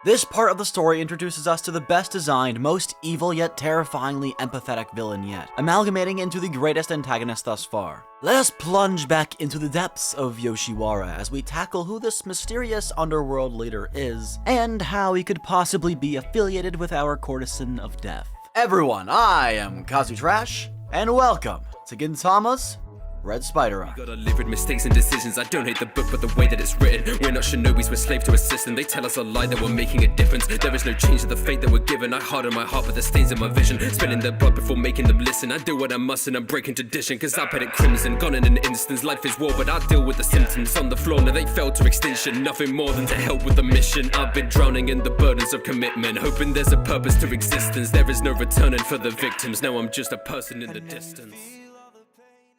This part of the story introduces us to the best designed, most evil yet terrifyingly empathetic villain yet, amalgamating into the greatest antagonist thus far. Let us plunge back into the depths of Yoshiwara as we tackle who this mysterious underworld leader is, and how he could possibly be affiliated with our courtesan of death. Everyone, I am Kazu Trash, and welcome to Gintama's Red Spider Arc. Gotta live with mistakes and decisions. I don't hate the book, but the way that it's written. We're not shinobis, we're slaves to a system. They tell us a lie that we're making a difference. There is no change to the fate that we're given. I harden my heart, but the stains in my vision. Spilling their blood before making them listen. I do what I must and I'm breaking tradition. Cause I paid it crimson, gone in an instance. Life is war, but I deal with the symptoms on the floor. Now they fell to extinction. Nothing more than to help with the mission. I've been drowning in the burdens of commitment. Hoping there's a purpose to existence. There is no returning for the victims. Now I'm just a person in the distance.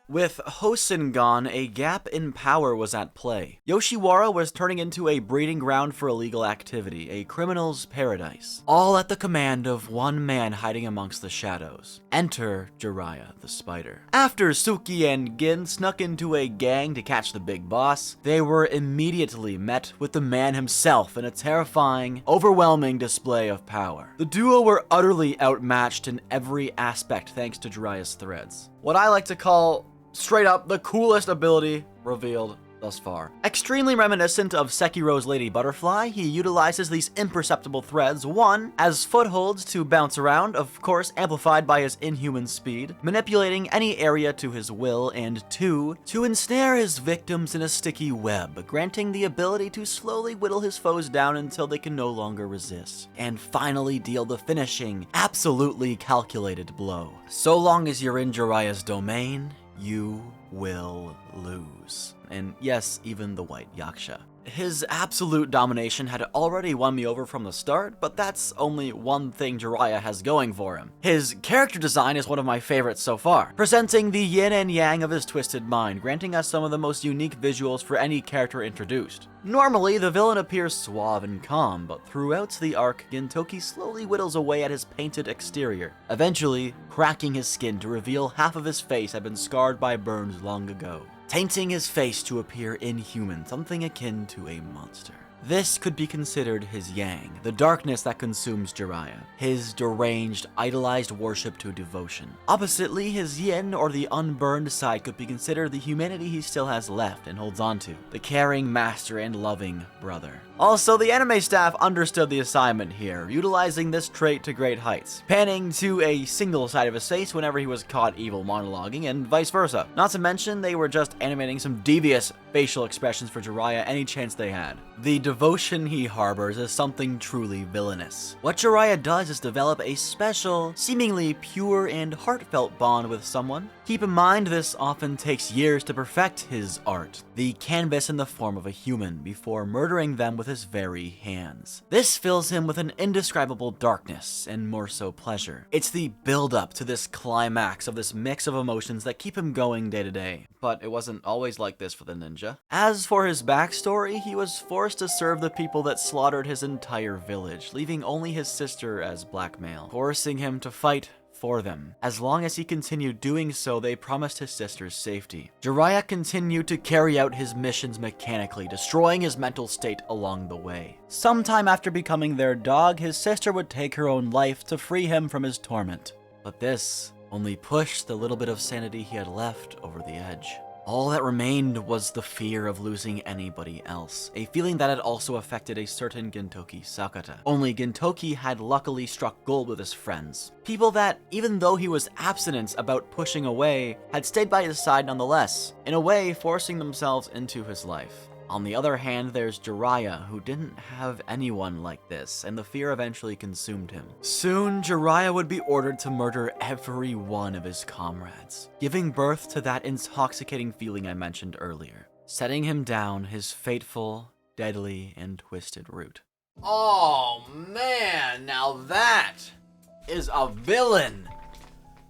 With Hosen gone, a gap in power was at play. Yoshiwara was turning into a breeding ground for illegal activity, a criminal's paradise. All at the command of one man hiding amongst the shadows. Enter Jariah the Spider. After Suki and Gin snuck into a gang to catch the big boss, they were immediately met with the man himself in a terrifying, overwhelming display of power. The duo were utterly outmatched in every aspect thanks to Jiraiya's threads. What I like to call straight up the coolest ability revealed thus far. Extremely reminiscent of Sekiro's Lady Butterfly, he utilizes these imperceptible threads, one, as footholds to bounce around, of course amplified by his inhuman speed, manipulating any area to his will, and two, to ensnare his victims in a sticky web, granting the ability to slowly whittle his foes down until they can no longer resist, and finally deal the finishing, absolutely calculated blow. So long as you're in Jiraiya's domain, you will lose. And yes, even the White Yaksha. His absolute domination had already won me over from the start, but that's only one thing Jariah has going for him. His character design is one of my favorites so far, presenting the yin and yang of his twisted mind, granting us some of the most unique visuals for any character introduced. Normally, the villain appears suave and calm, but throughout the arc, Gintoki slowly whittles away at his painted exterior, eventually cracking his skin to reveal half of his face had been scarred by burns long ago, tainting his face to appear inhuman, something akin to a monster. This could be considered his yang, the darkness that consumes Jariah, his deranged, idolized worship to devotion. Oppositely, his yin, or the unburned side, could be considered the humanity he still has left and holds on to, the caring master and loving brother. Also, the anime staff understood the assignment here, utilizing this trait to great heights, panning to a single side of his face whenever he was caught evil monologuing, and vice versa. Not to mention, they were just animating some devious facial expressions for Jariah any chance they had. The devotion he harbors is something truly villainous. What Jariah does is develop a special, seemingly pure and heartfelt bond with someone. Keep in mind, this often takes years to perfect his art, the canvas in the form of a human, before murdering them with his very hands. This fills him with an indescribable darkness, and more so pleasure. It's the build-up to this climax of this mix of emotions that keep him going day to day. But it wasn't always like this for the ninja. As for his backstory, he was forced to serve the people that slaughtered his entire village, leaving only his sister as blackmail, forcing him to fight for them. As long as he continued doing so, they promised his sister's safety. Jariah continued to carry out his missions mechanically, destroying his mental state along the way. Sometime after becoming their dog, his sister would take her own life to free him from his torment. But this only pushed the little bit of sanity he had left over the edge. All that remained was the fear of losing anybody else, a feeling that had also affected a certain Gintoki Sakata. Only Gintoki had luckily struck gold with his friends. People that, even though he was abstinent about pushing away, had stayed by his side nonetheless, in a way forcing themselves into his life. On the other hand, there's Jariah, who didn't have anyone like this, and the fear eventually consumed him. Soon, Jariah would be ordered to murder every one of his comrades, giving birth to that intoxicating feeling I mentioned earlier, setting him down his fateful, deadly, and twisted route. Oh man, now that is a villain!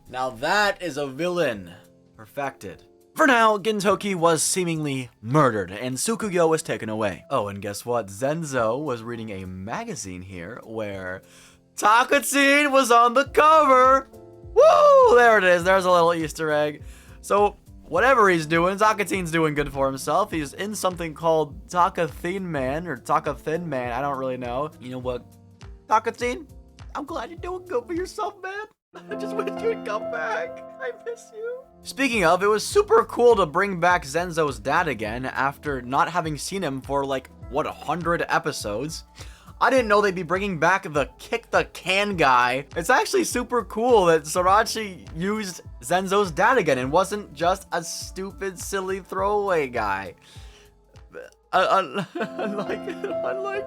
Now that is a villain. Perfected. For now, Gintoki was seemingly murdered, and Tsukuyo was taken away. Oh, and guess what? Zenzo was reading a magazine here where Takatsuki was on the cover! Woo! There it is. There's a little Easter egg. So, whatever he's doing, Takatene's doing good for himself. He's in something called Takathin Man, or Takathin Man, I don't really know. You know what, Takatene? I'm glad you're doing good for yourself, man. I just wish you would come back. I miss you. Speaking of, it was super cool to bring back Zenzo's dad again after not having seen him for like, what, 100 episodes? I didn't know they'd be bringing back the kick the can guy. It's actually super cool that Sorachi used Zenzo's dad again and wasn't just a stupid, silly throwaway guy. Unlike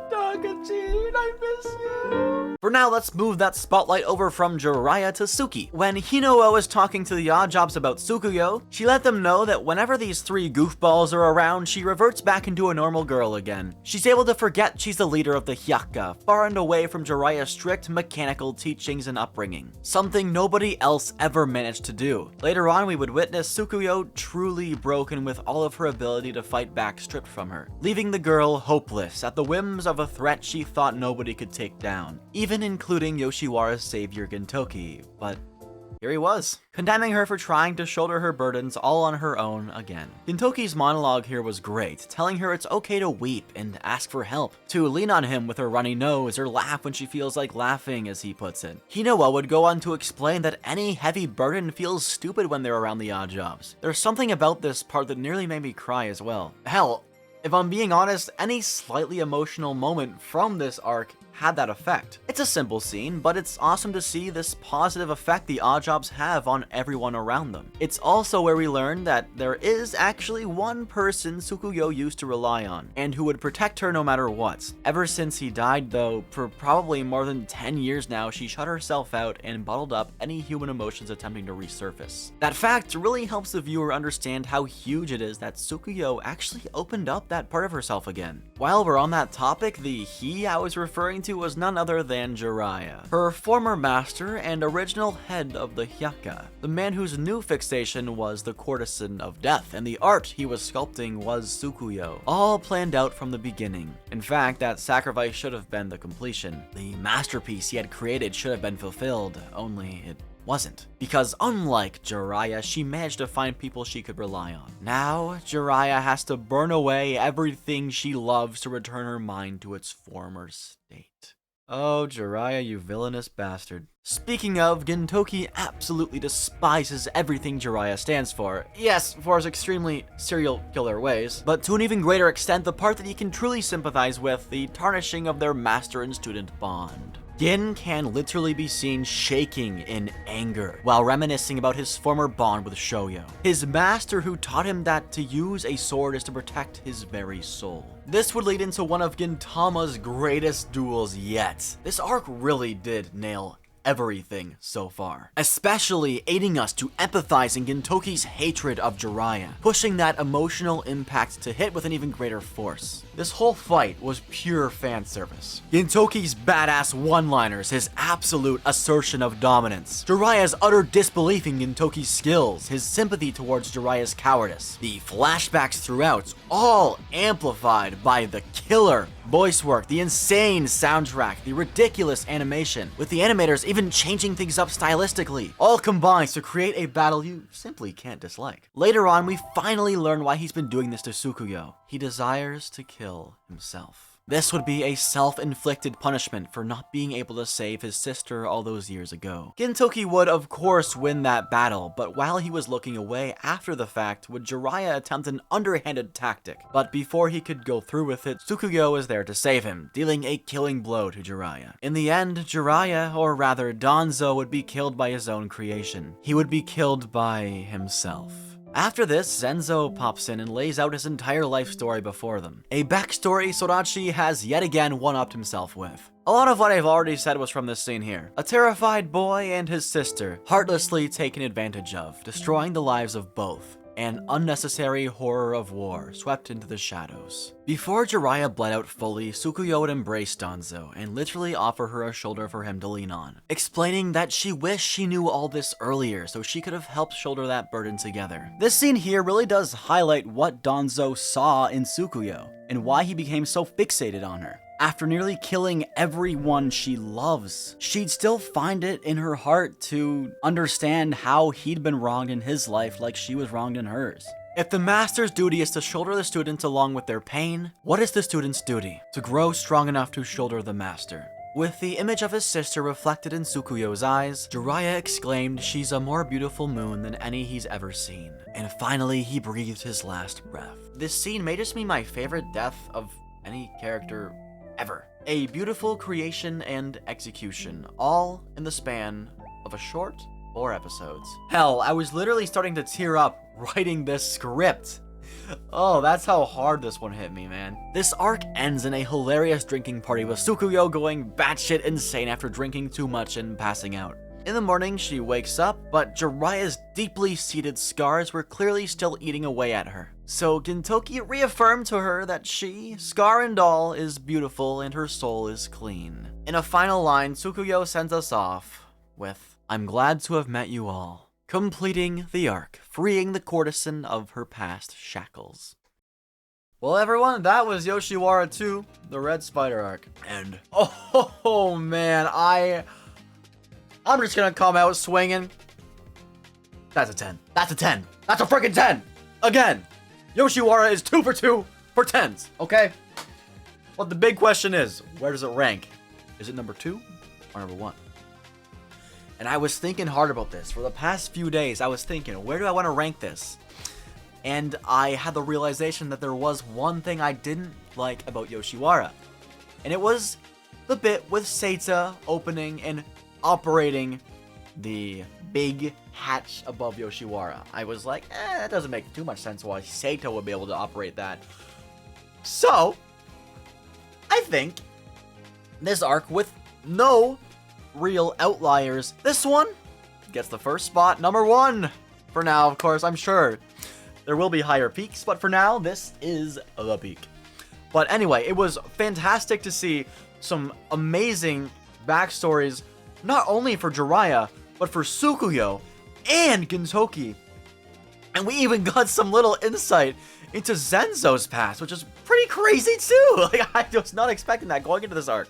Takatene, I miss you. For now, let's move that spotlight over from Jiraiya to Suki. When Hinowa was talking to the Oddjobs about Tsukuyo, she let them know that whenever these three goofballs are around, she reverts back into a normal girl again. She's able to forget she's the leader of the Hyakka, far and away from Jiraiya's strict mechanical teachings and upbringing. Something nobody else ever managed to do. Later on, we would witness Tsukuyo truly broken with all of her ability to fight back stripped from her, leaving the girl hopeless at the whims of a threat she thought nobody could take down, even including Yoshiwara's savior Gintoki, but here he was, condemning her for trying to shoulder her burdens all on her own again. Gintoki's monologue here was great, telling her it's okay to weep and ask for help, to lean on him with her runny nose or laugh when she feels like laughing, as he puts it. Hinowa would go on to explain that any heavy burden feels stupid when they're around the Oddjobs. There's something about this part that nearly made me cry as well. Hell, if I'm being honest, any slightly emotional moment from this arc had that effect. It's a simple scene, but it's awesome to see this positive effect the Oddjobs have on everyone around them. It's also where we learn that there is actually one person Tsukuyo used to rely on, and who would protect her no matter what. Ever since he died though, for probably more than 10 years now, she shut herself out and bottled up any human emotions attempting to resurface. That fact really helps the viewer understand how huge it is that Tsukuyo actually opened up that part of herself again. While we're on that topic, the he I was referring to was none other than Jariah, her former master and original head of the Hyakka, the man whose new fixation was the courtesan of death, and the art he was sculpting was Tsukuyo, all planned out from the beginning. In fact, that sacrifice should have been the completion. The masterpiece he had created should have been fulfilled, only it wasn't. Because unlike Jariah, she managed to find people she could rely on. Now, Jariah has to burn away everything she loves to return her mind to its former state. Oh, Jariah, you villainous bastard. Speaking of, Gintoki absolutely despises everything Jariah stands for. Yes, for his extremely serial killer ways, but to an even greater extent, the part that he can truly sympathize with, the tarnishing of their master and student bond. Gin can literally be seen shaking in anger while reminiscing about his former bond with Shoyo, his master who taught him that to use a sword is to protect his very soul. This would lead into one of Gintama's greatest duels yet. This arc really did nail everything so far, especially aiding us to empathize in Gintoki's hatred of Jiraiya, pushing that emotional impact to hit with an even greater force. This whole fight was pure fan service. Gintoki's badass one-liners, his absolute assertion of dominance, Jiraiya's utter disbelief in Gintoki's skills, his sympathy towards Jiraiya's cowardice, the flashbacks throughout, all amplified by the killer voice work, the insane soundtrack, the ridiculous animation, with the animators even changing things up stylistically, all combines to create a battle you simply can't dislike. Later on, we finally learn why he's been doing this to Tsukuyo. He desires to kill himself. This would be a self-inflicted punishment for not being able to save his sister all those years ago. Gintoki would, of course, win that battle, but while he was looking away after the fact, would Jiraiya attempt an underhanded tactic. But before he could go through with it, Tsukuyo was there to save him, dealing a killing blow to Jiraiya. In the end, Jiraiya, or rather Danzo, would be killed by his own creation. He would be killed by himself. After this, Zenzo pops in and lays out his entire life story before them. A backstory Sorachi has yet again one-upped himself with. A lot of what I've already said was from this scene here. A terrified boy and his sister, heartlessly taken advantage of, destroying the lives of both. An unnecessary horror of war swept into the shadows. Before Jiraiya bled out fully, Tsukuyo would embrace Danzo and literally offer her a shoulder for him to lean on, explaining that she wished she knew all this earlier so she could have helped shoulder that burden together. This scene here really does highlight what Danzo saw in Tsukuyo and why he became so fixated on her. After nearly killing everyone she loves, she'd still find it in her heart to understand how he'd been wronged in his life like she was wronged in hers. If the master's duty is to shoulder the students along with their pain, what is the student's duty? To grow strong enough to shoulder the master. With the image of his sister reflected in Tsukuyo's eyes, Jiraiya exclaimed, "She's a more beautiful moon than any he's ever seen." And finally, he breathed his last breath. This scene may just be my favorite death of any character ever. A beautiful creation and execution, all in the span of a short 4 episodes. Hell, I was literally starting to tear up writing this script. Oh, that's how hard this one hit me, man. This arc ends in a hilarious drinking party with Tsukuyo going batshit insane after drinking too much and passing out. In the morning, she wakes up, but Jiraiya's deeply seated scars were clearly still eating away at her. So Gintoki reaffirmed to her that she, scar and all, is beautiful and her soul is clean. In a final line, Tsukuyo sends us off with, "I'm glad to have met you all," completing the arc, freeing the courtesan of her past shackles. Well, everyone, that was Yoshiwara 2, the Red Spider arc. And, oh man, I'm just gonna come out swinging. That's a 10. That's a 10. That's a freaking 10! Again, Yoshiwara is 2 for 2 for 10s, okay? But the big question is, where does it rank? Is it number 2 or number 1? And I was thinking hard about this. For the past few days, I was thinking, where do I want to rank this? And I had the realization that there was one thing I didn't like about Yoshiwara. And it was the bit with Seita opening and operating the big hatch above Yoshiwara. I was like, that doesn't make too much sense why Seita would be able to operate that. So, I think this arc with no real outliers, this one gets the first spot, number 1. For now, of course, I'm sure there will be higher peaks, but for now, this is the peak. But anyway, it was fantastic to see some amazing backstories, not only for Jiraiya, but for Tsukuyo and Gintoki. And we even got some little insight into Zenzo's past, which is pretty crazy too. Like, I was not expecting that going into this arc.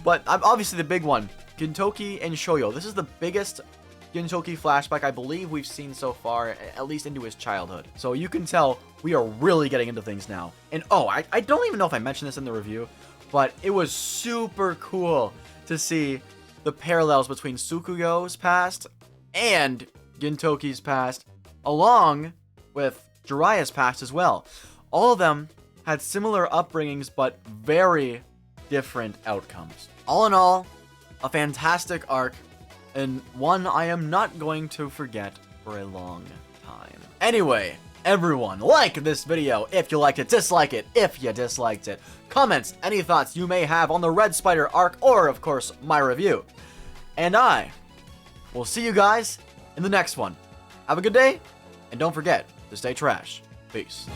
But obviously the big one, Gintoki and Shoyo. This is the biggest Gintoki flashback I believe we've seen so far, at least into his childhood. So you can tell we are really getting into things now. And oh, I don't even know if I mentioned this in the review, but it was super cool to see the parallels between Tsukuyo's past and Gintoki's past, along with Jiraiya's past as well. All of them had similar upbringings, but very different outcomes. All in all, a fantastic arc, and one I am not going to forget for a long time. Anyway, everyone, like this video if you liked it, dislike it if you disliked it. Comments, any thoughts you may have on the Red Spider arc, or of course, my review. And I will see you guys in the next one. Have a good day, and don't forget to stay trash. Peace.